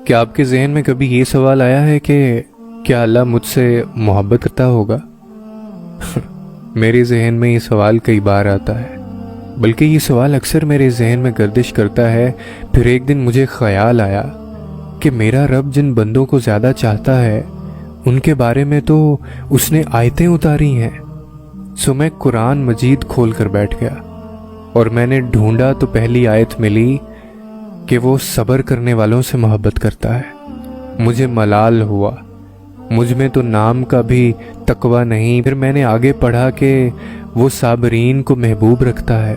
کیا آپ کے ذہن میں کبھی یہ سوال آیا ہے کہ کیا اللہ مجھ سے محبت کرتا ہوگا؟ میرے ذہن میں یہ سوال کئی بار آتا ہے، بلکہ یہ سوال اکثر میرے ذہن میں گردش کرتا ہے۔ پھر ایک دن مجھے خیال آیا کہ میرا رب جن بندوں کو زیادہ چاہتا ہے ان کے بارے میں تو اس نے آیتیں اتاری ہیں۔ سو میں قرآن مجید کھول کر بیٹھ گیا اور میں نے ڈھونڈا تو پہلی آیت ملی کہ وہ صبر کرنے والوں سے محبت کرتا ہے۔ مجھے ملال ہوا، مجھ میں تو نام کا بھی تقوی نہیں۔ پھر میں نے آگے پڑھا کہ وہ صابرین کو محبوب رکھتا ہے۔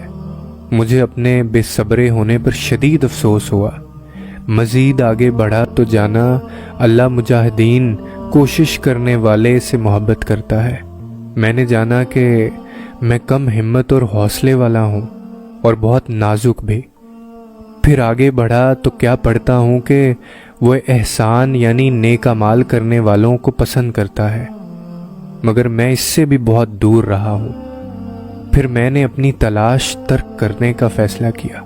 مجھے اپنے بے صبرے ہونے پر شدید افسوس ہوا۔ مزید آگے بڑھا تو جانا اللہ مجاہدین، کوشش کرنے والے سے محبت کرتا ہے۔ میں نے جانا کہ میں کم ہمت اور حوصلے والا ہوں اور بہت نازک بھی۔ پھر آگے بڑھا تو کیا پڑھتا ہوں کہ وہ احسان یعنی نیک اعمال کرنے والوں کو پسند کرتا ہے، مگر میں اس سے بھی بہت دور رہا ہوں۔ پھر میں نے اپنی تلاش ترک کرنے کا فیصلہ کیا،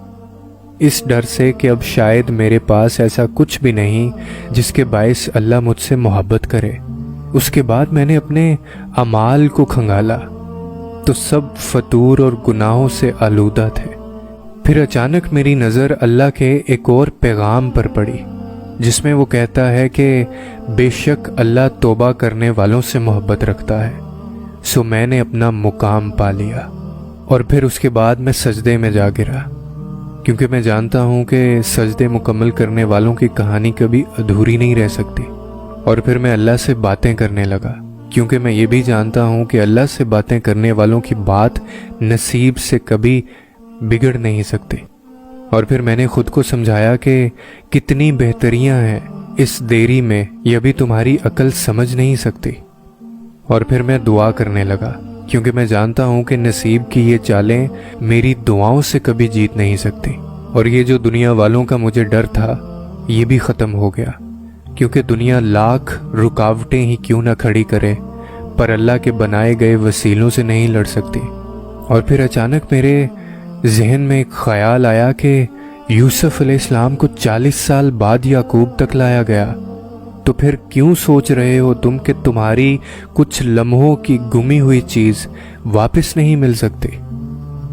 اس ڈر سے کہ اب شاید میرے پاس ایسا کچھ بھی نہیں جس کے باعث اللہ مجھ سے محبت کرے۔ اس کے بعد میں نے اپنے اعمال کو کھنگالا تو سب فتور اور گناہوں سے آلودہ تھے۔ پھر اچانک میری نظر اللہ کے ایک اور پیغام پر پڑی جس میں وہ کہتا ہے کہ بے شک اللہ توبہ کرنے والوں سے محبت رکھتا ہے۔ سو میں نے اپنا مقام پا لیا اور پھر اس کے بعد میں سجدے میں جا گرا، کیونکہ میں جانتا ہوں کہ سجدے مکمل کرنے والوں کی کہانی کبھی ادھوری نہیں رہ سکتی۔ اور پھر میں اللہ سے باتیں کرنے لگا، کیونکہ میں یہ بھی جانتا ہوں کہ اللہ سے باتیں کرنے والوں کی بات نصیب سے کبھی بگڑ نہیں سکتی۔ اور پھر میں نے خود کو سمجھایا کہ کتنی بہتریاں ہیں اس دیری میں، یہ بھی تمہاری عقل سمجھ نہیں سکتی۔ اور پھر میں دعا کرنے لگا، کیونکہ میں جانتا ہوں کہ نصیب کی یہ چالیں میری دعاؤں سے کبھی جیت نہیں سکتی۔ اور یہ جو دنیا والوں کا مجھے ڈر تھا یہ بھی ختم ہو گیا، کیونکہ دنیا لاکھ رکاوٹیں ہی کیوں نہ کھڑی کرے پر اللہ کے بنائے گئے وسیلوں سے نہیں لڑ سکتی۔ اور پھر اچانک میرے ذہن میں ایک خیال آیا کہ یوسف علیہ السلام کو 40 سال بعد یعقوب تک لایا گیا، تو پھر کیوں سوچ رہے ہو تم کہ تمہاری کچھ لمحوں کی گمی ہوئی چیز واپس نہیں مل سکتی؟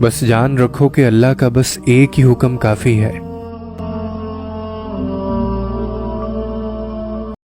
بس جان رکھو کہ اللہ کا بس ایک ہی حکم کافی ہے،